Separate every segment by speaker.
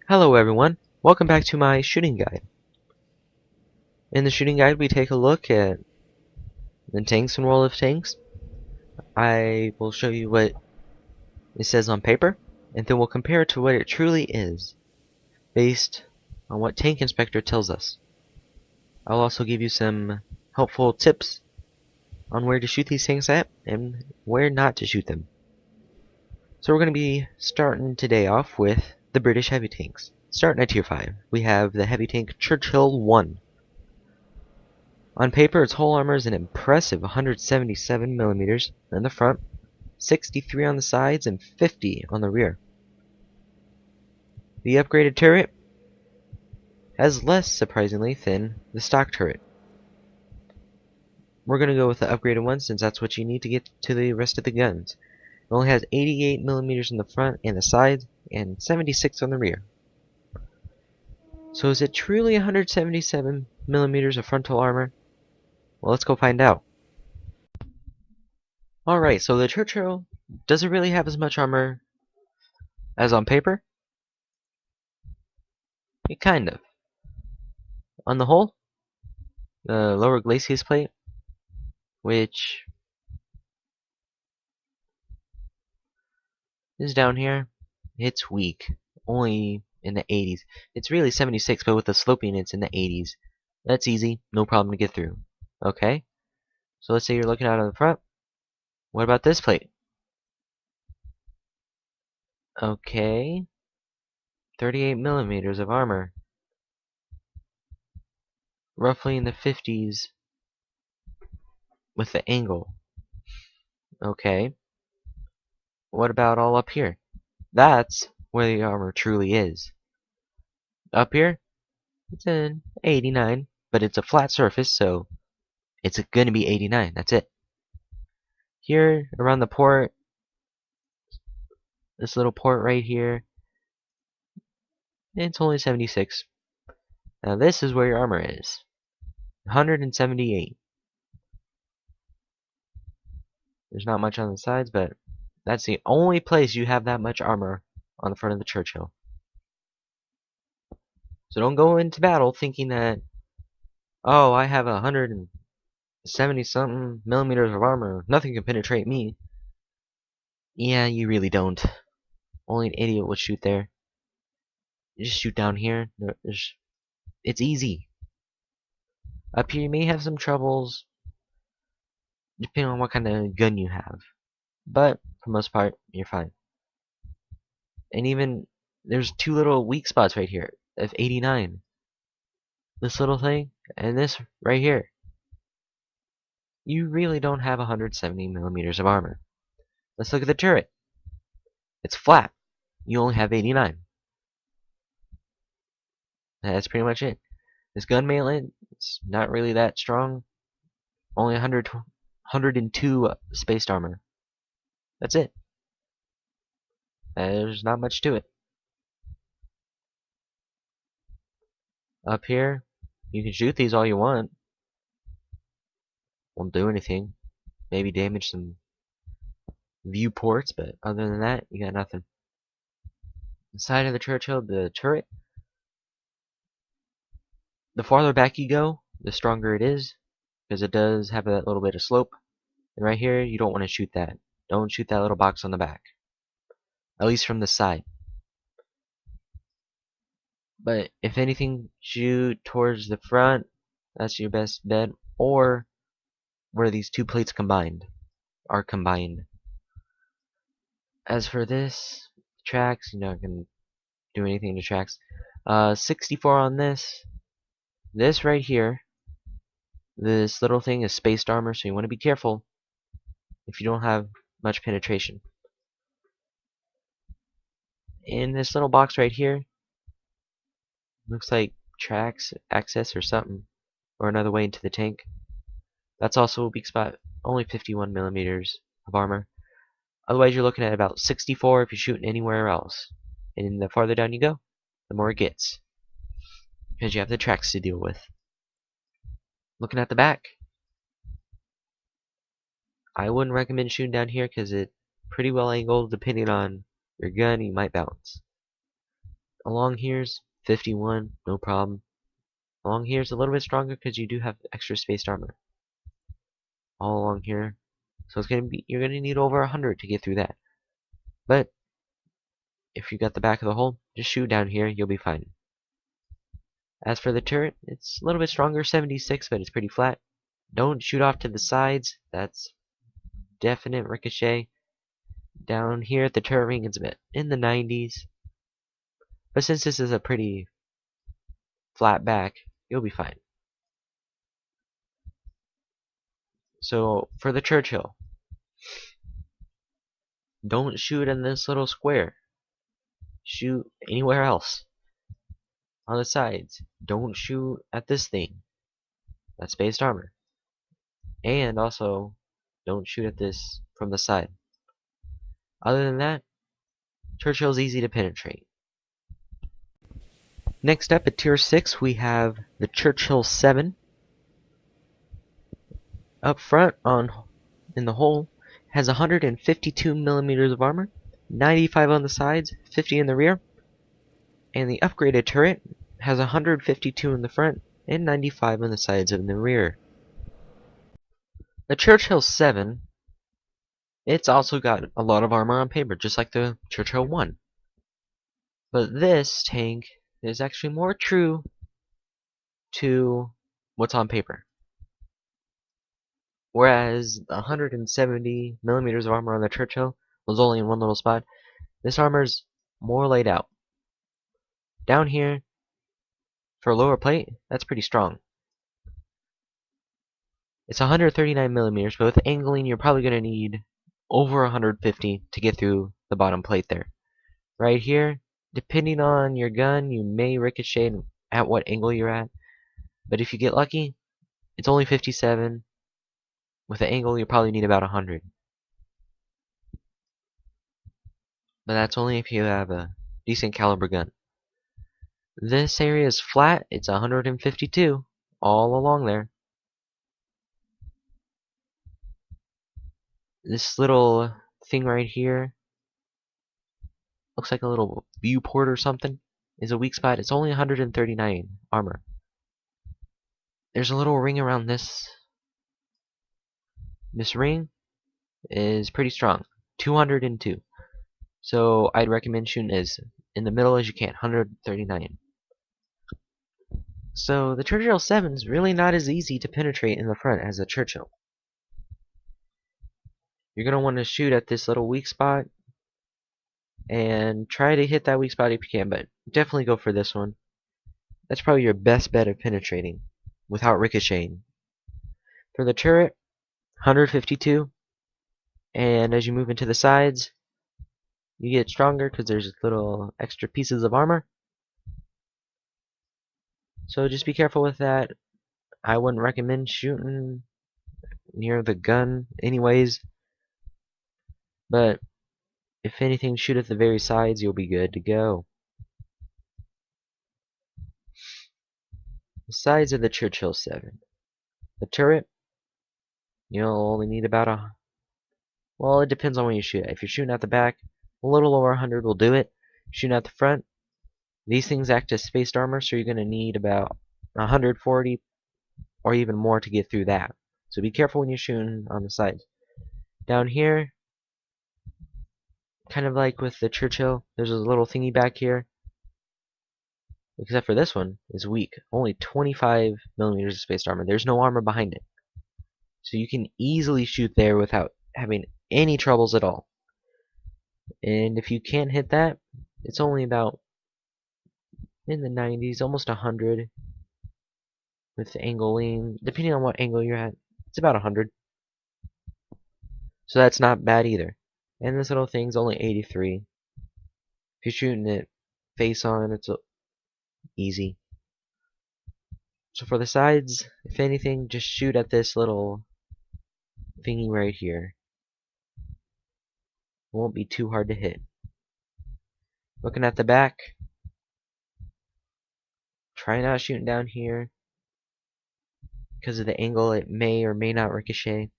Speaker 1: Hello everyone, welcome back to my shooting guide. In the shooting guide we take a look at the tanks and World of Tanks. I will show you what it says on paper, and then we'll compare it to what it truly is, based on what Tank Inspector tells us. I'll also give you some helpful tips on where to shoot these tanks at, and where not to shoot them. So we're going to be starting today off with the British heavy tanks. Starting at Tier 5, we have the heavy tank Churchill 1. On paper, its whole armor is an impressive 177 millimeters in the front, 63 on the sides, and 50 on the rear. The upgraded turret has less, surprisingly, than the stock turret. We're going to go with the upgraded one since that's what you need to get to the rest of the guns. It only has 88 millimeters in the front and the sides, and 76 on the rear. So is it truly 177 millimeters of frontal armor? Well, let's go find out. Alright, so the Churchill doesn't really have as much armor as on paper. It kind of. On the whole, the lower glacis plate, which is down here, it's weak. Only in the 80s. It's really 76, but with the sloping it's in the 80s. That's easy, no problem to get through. Okay, so let's say you're looking out on the front. What about this plate? Okay, 38 millimeters of armor. Roughly in the 50s with the angle. Okay, what about all up here? That's where the armor truly is. Up here, it's an 89, but it's a flat surface, so it's gonna be 89, that's it. Here, around the port, this little port right here, it's only 76. Now this is where your armor is. 178. There's not much on the sides, but that's the only place you have that much armor on the front of the Churchill. So don't go into battle thinking that, oh, I have 170 something millimeters of armor, nothing can penetrate me. Yeah, you really don't. Only an idiot would shoot there. You just shoot down here. It's easy. Up here you may have some troubles, depending on what kind of gun you have. But, for the most part, you're fine. And even, there's two little weak spots right here of 89. This little thing, and this right here. You really don't have 170 millimeters of armor. Let's look at the turret. It's flat. You only have 89. That's pretty much it. This gun mainlet, it's not really that strong. Only 102 spaced armor. That's it. There's not much to it. Up here, you can shoot these all you want. Won't do anything. Maybe damage some viewports, but other than that, you got nothing. The side of the Churchill, the turret, the farther back you go, the stronger it is, because it does have that little bit of slope. And right here, you don't want to shoot that. Don't shoot that little box on the back. At least from the side. But if anything, shoot towards the front. That's your best bet. Or where these two plates are combined. As for this, tracks, you're not going to do anything to tracks. 64 on this. This right here, this little thing is spaced armor, so you want to be careful if you don't have much penetration. In this little box right here, looks like tracks, access, or something, or another way into the tank. That's also a weak spot, only 51 millimeters of armor. Otherwise, you're looking at about 64 if you're shooting anywhere else. And the farther down you go, the more it gets, because you have the tracks to deal with. Looking at the back, I wouldn't recommend shooting down here because it's pretty well angled. Depending on your gun, you might bounce. Along here's 51, no problem. Along here's a little bit stronger because you do have extra spaced armor. All along here. So you're gonna need over 100 to get through that. But if you got the back of the hole, just shoot down here, you'll be fine. As for the turret, it's a little bit stronger, 76, but it's pretty flat. Don't shoot off to the sides, that's definite ricochet. Down here at the turret ring, it's a bit in the 90s. But since this is a pretty flat back, you'll be fine. So for the Churchill, don't shoot in this little square. Shoot anywhere else. On the sides, don't shoot at this thing. That's spaced armor. And also, don't shoot at this from the side. Other than that, Churchill's easy to penetrate. Next up at tier 6 we have the Churchill 7. Up front in the hole has 152 millimeters of armor, 95 on the sides, 50 in the rear, and the upgraded turret has 152 in the front and 95 on the sides and the rear. The Churchill 7, it's also got a lot of armor on paper, just like the Churchill 1. But this tank is actually more true to what's on paper. Whereas the 170 millimeters of armor on the Churchill was only in one little spot, this armor's more laid out. Down here, for a lower plate, that's pretty strong. It's 139 millimeters, but with angling, you're probably going to need over 150 to get through the bottom plate there. Right here, depending on your gun, you may ricochet at what angle you're at. But if you get lucky, it's only 57. With the angle, you probably need about 100. But that's only if you have a decent caliber gun. This area is flat. It's 152 all along there. This little thing right here looks like a little viewport or something. Is a weak spot. It's only 139 armor. There's a little ring around this. This ring is pretty strong. 202. So I'd recommend shooting as in the middle as you can. 139. So the Churchill 7 is really not as easy to penetrate in the front as the Churchill. You're going to want to shoot at this little weak spot and try to hit that weak spot if you can, but definitely go for this one. That's probably your best bet of penetrating without ricocheting. For the turret, 152, and as you move into the sides, you get stronger because there's little extra pieces of armor. So just be careful with that. I wouldn't recommend shooting near the gun anyways. But if anything, shoot at the very sides, you'll be good to go. The sides of the Churchill 7. The turret, you'll only need about well, it depends on when you shoot. If you're shooting at the back, a little over 100 will do it. Shooting at the front, these things act as spaced armor, so you're going to need about 140 or even more to get through that. So be careful when you're shooting on the sides. Down here, kind of like with the Churchill, there's a little thingy back here. Except for this one is weak. Only 25 millimeters of spaced armor. There's no armor behind it. So you can easily shoot there without having any troubles at all. And if you can't hit that, it's only about in the 90s, almost 100 with the angling. Depending on what angle you're at, it's about 100. So that's not bad either. And this little thing's only 83. If you're shooting it face on, it's easy. So for the sides, if anything, just shoot at this little thingy right here. It won't be too hard to hit. Looking at the back, try not shooting down here. Because of the angle, it may or may not ricochet.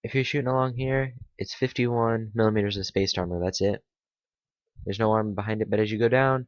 Speaker 1: If you're shooting along here, it's 51 millimeters of spaced armor, that's it. There's no armor behind it, but as you go down,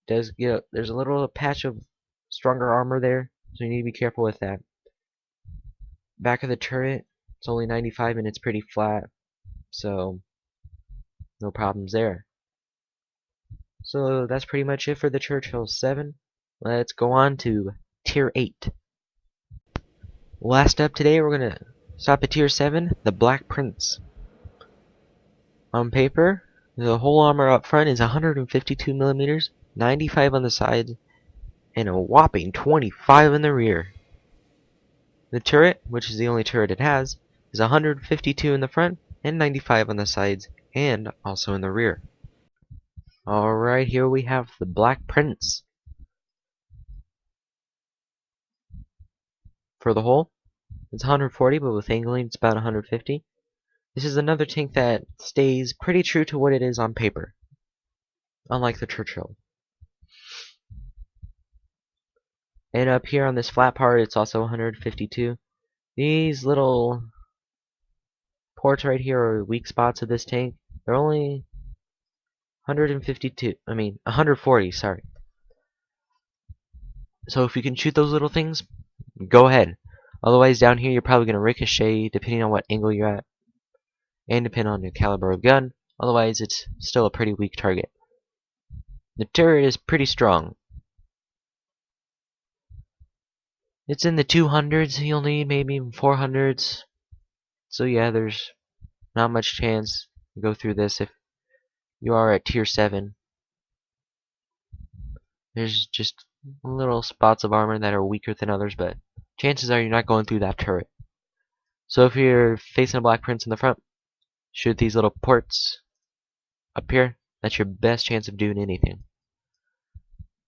Speaker 1: there's a little patch of stronger armor there, so you need to be careful with that. Back of the turret, it's only 95 and it's pretty flat, so no problems there. So that's pretty much it for the Churchill 7. Let's go on to Tier 8. Last up today, we're going to stop at Tier 7, the Black Prince. On paper, the whole armor up front is 152 millimeters, 95 on the sides, and a whopping 25 in the rear. The turret, which is the only turret it has, is 152 in the front and 95 on the sides and also in the rear. Alright, here we have the Black Prince. For the hull, it's 140, but with angling it's about 150. This is another tank that stays pretty true to what it is on paper, unlike the Churchill. And up here on this flat part, it's also 152. These little ports right here are weak spots of this tank. They're only 140, sorry. So if you can shoot those little things, go ahead. Otherwise, down here, you're probably going to ricochet depending on what angle you're at, and depending on your caliber of gun. Otherwise, it's still a pretty weak target. The turret is pretty strong. It's in the 200s, you'll need maybe 400s. So yeah, there's not much chance to go through this if you are at Tier 7. There's just little spots of armor that are weaker than others, but chances are you're not going through that turret. So if you're facing a Black Prince in the front, shoot these little ports up here. That's your best chance of doing anything.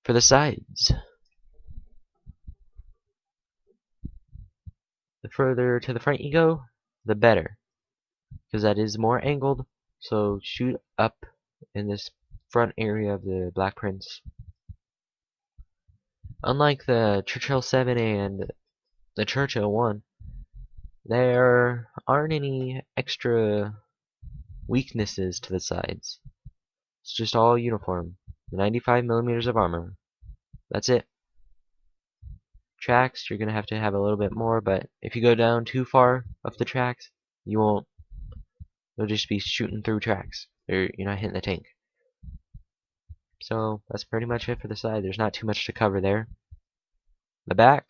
Speaker 1: For the sides, the further to the front you go, the better, because that is more angled. So shoot up in this front area of the Black Prince. Unlike the Churchill 7 and the Churchill 1, there aren't any extra weaknesses to the sides. It's just all uniform. 95 millimeters of armor. That's it. Tracks, you're going to have a little bit more, but if you go down too far up the tracks, you won't. You'll just be shooting through tracks. You're not hitting the tank. So that's pretty much it for the side. There's not too much to cover there. The back,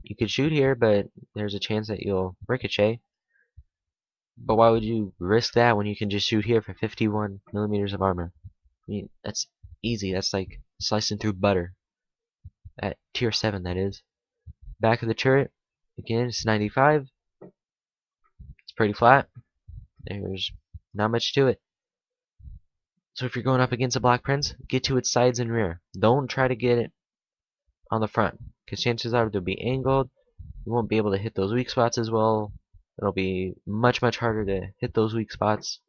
Speaker 1: you could shoot here, but there's a chance that you'll ricochet. But why would you risk that when you can just shoot here for 51 millimeters of armor? I mean, that's easy. That's like slicing through butter. At Tier 7, that is. Back of the turret, again, it's 95. It's pretty flat. There's not much to it. So if you're going up against a Black Prince, get to its sides and rear. Don't try to get it on the front, because chances are they'll be angled. You won't be able to hit those weak spots as well. It'll be much harder to hit those weak spots.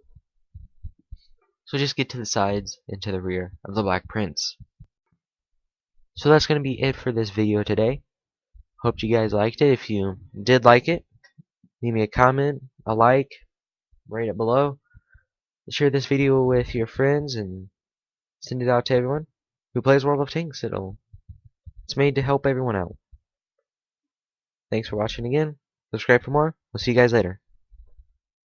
Speaker 1: So just get to the sides and to the rear of the Black Prince. So that's going to be it for this video today. Hope you guys liked it. If you did like it, leave me a comment, a like, rate it below. Share this video with your friends and send it out to everyone who plays World of Tanks. It's made to help everyone out. Thanks for watching again. Subscribe for more. We'll see you guys later.